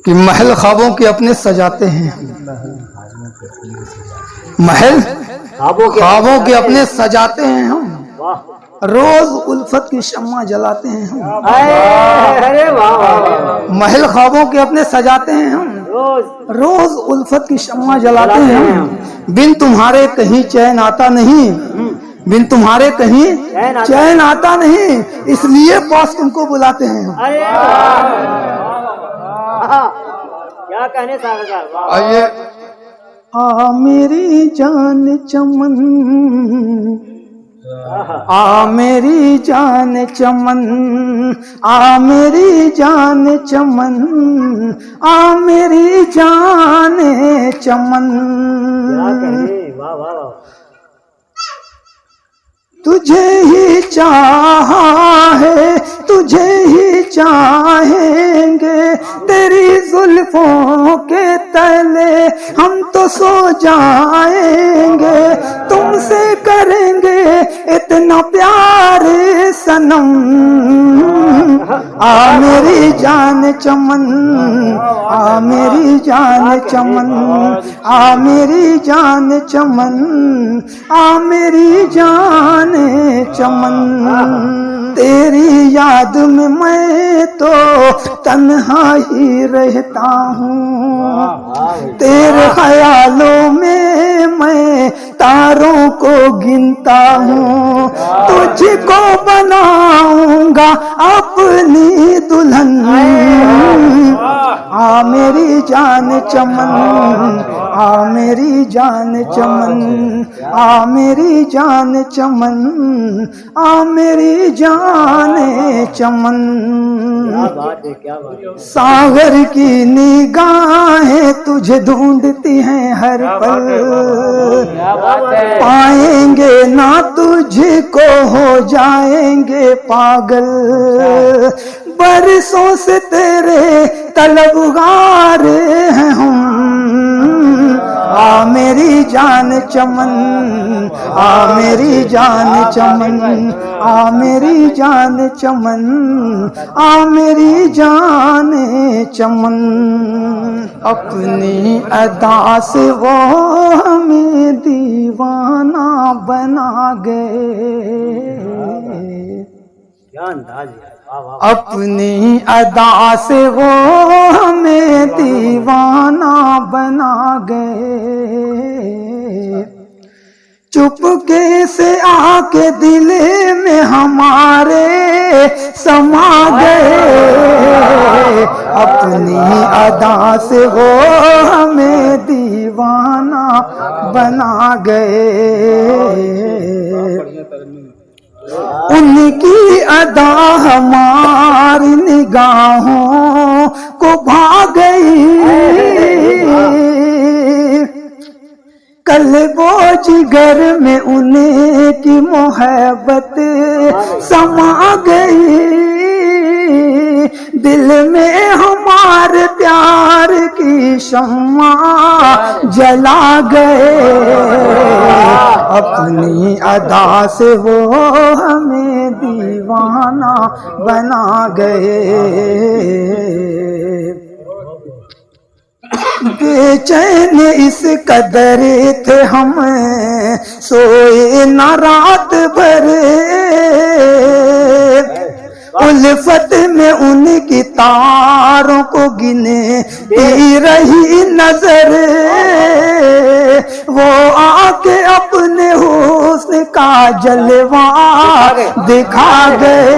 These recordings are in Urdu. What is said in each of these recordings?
کہ محل خوابوں کے اپنے سجاتے ہیں، محل خوابوں کے اپنے سجاتے ہیں ہم، روز الفت کی شمع جلاتے ہیں ہم، محل خوابوں کے اپنے سجاتے ہیں ہم، روز الفت کی شمع جلاتے ہیں ہم، بن تمہارے کہیں چین آتا نہیں، بن تمہارے کہیں چین آتا نہیں، اس لیے پاس تم کو بلاتے ہیں ہم۔ کیا کہنے صاحب؟ آئیے میری جان چمن، میری جان چمن، میری جان چمن، میری جان چمن، واہ واہ واہ، تجھے ہی چاہا ہے، تجھے ہی چاہیں گے، تیری زلفوں کے تلے ہم تو سو جائیں گے، تم سے کریں گے اتنا پیار صنم، میری جان چمن، میری جان چمن، میری جان چمن، میری جان چمن، تیری یاد میں تو تنہا ہی رہتا ہوں، تیرے خیالوں میں تاروں کو گنتا ہوں، تجھ کو بناؤں گا اپنی دلہن، میری جان چمن، میری جان چمن، میری جان چمن، میری جان چمن، ساغر کی نگاہیں تجھے ڈھونڈتی ہیں ہر پل، پائیں گے نہ تجھ کو ہو جائیں گے پاگل، برسوں سے تیرے طلبگار ہیں ہم، میری جان چمن، میری جان چمن، میری جان چمن، میری جان چمن، اپنی ادا سے وہ ہمیں دیوانہ بنا گئے، کیا انداز ہے، واہ واہ، اپنی ادا سے وہ ہمیں دیوانہ بنا گئے، چپکے سے آ کے دل میں ہمارے سما گئے، اپنی ادا سے وہ ہمیں دیوانہ بنا گئے، ان کی ادا ہماری نگاہوں کو بھا گئی، قلب و جگر میں انہیں کی محبت سما گئی، دل میں ہمارے پیار کی شمع جلا گئے، اپنی ادا سے وہ ہمیں دیوانہ بنا گئے، بے چین اس قدر تھے ہم سوئے نہ رات بھر، الفت میں ان کی تاروں کو گنے دی رہی نظر، وہ آ کے اپنے حسن کا جلوہ دکھا گئے،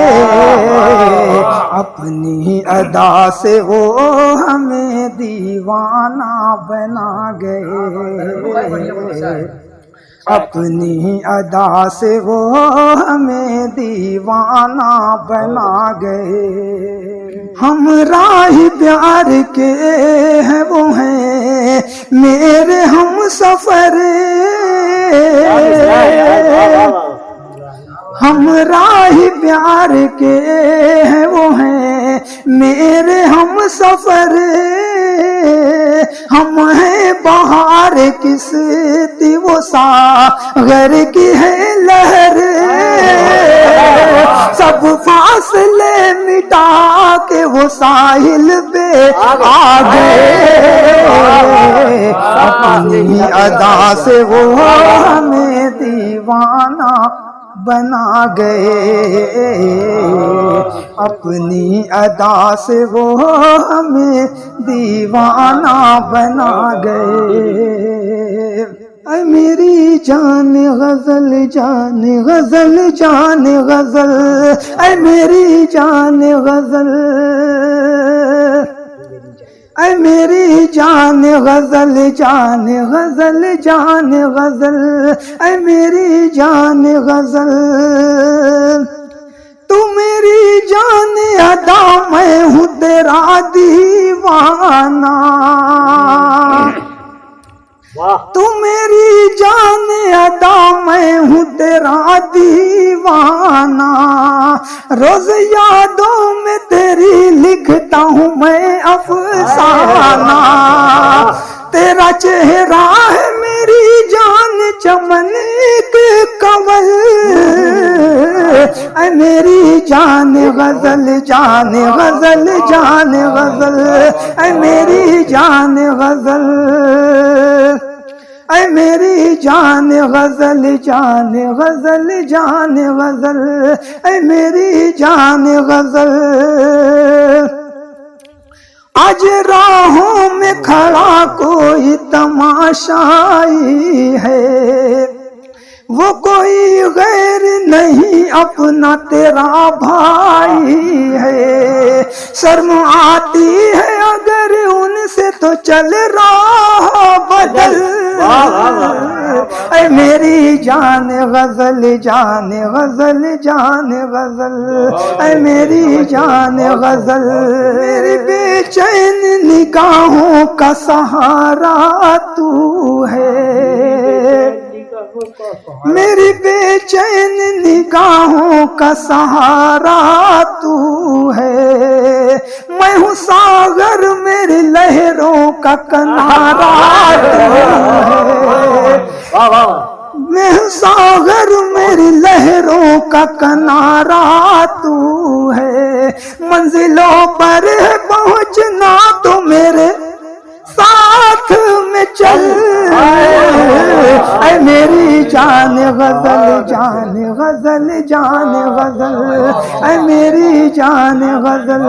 اپنی ادا سے وہ ہمیں دیوانہ بنا گئے، اپنی ادا سے وہ ہمیں دیوانہ بنا گئے، ہم راہ پیار کے ہیں وہ ہیں میرے ہم سفر، ہم راہ پیار کے ہیں وہ ہیں میرے ہم سفر، ہم ہیں بہار کستی وہ ساغر کی ہے لہر، سب فاصلے مٹا کے وہ ساحل پہ آ گئے، اپنی ادا سے وہ ہمیں دیوانہ بنا گئے، اپنی ادا سے وہ ہمیں دیوانہ بنا گئے۔ اے میری جان غزل جان غزل جان غزل، اے میری جان غزل، اے میری جان غزل جان غزل جان غزل، اے میری جان غزل، تو میری جان ادا میں ہوں تیرا دیوانہ، تو میری جان ادا میں ہوں تیرا دیوانہ، روز یادوں میں تیری لکھتا ہوں میں افسانہ، تیرا چہرہ ہے میری جان چمن کے کنول، اے میری جان غزل جان غزل جان غزل، اے میری جان غزل، اے میری جان غزل جان غزل جان غزل، اے میری جان غزل، آج راہوں میں کھڑا کوئی تماشائی ہے، وہ کوئی غیر نہیں اپنا تیرا بھائی ہے، شرم آتی ہے اگر ان سے تو چل راہ بدل، اے میری جان غزل جان غزل جان غزل، اے میری جان غزل، میری بے چین نگاہوں کا سہارا تو ہے، میری بے چین نگاہوں کا سہارا تو ہے، میں ہوں ساغر میری لہروں کا کنارا تو ہے، میں ہوں ساغر میری لہروں کا کنارا تو ہے، منزلوں پر ہے پہنچنا تو میرے ساتھ میں چل، اے میری جان غزل جان غزل جان غزل، اے میری جان غزل،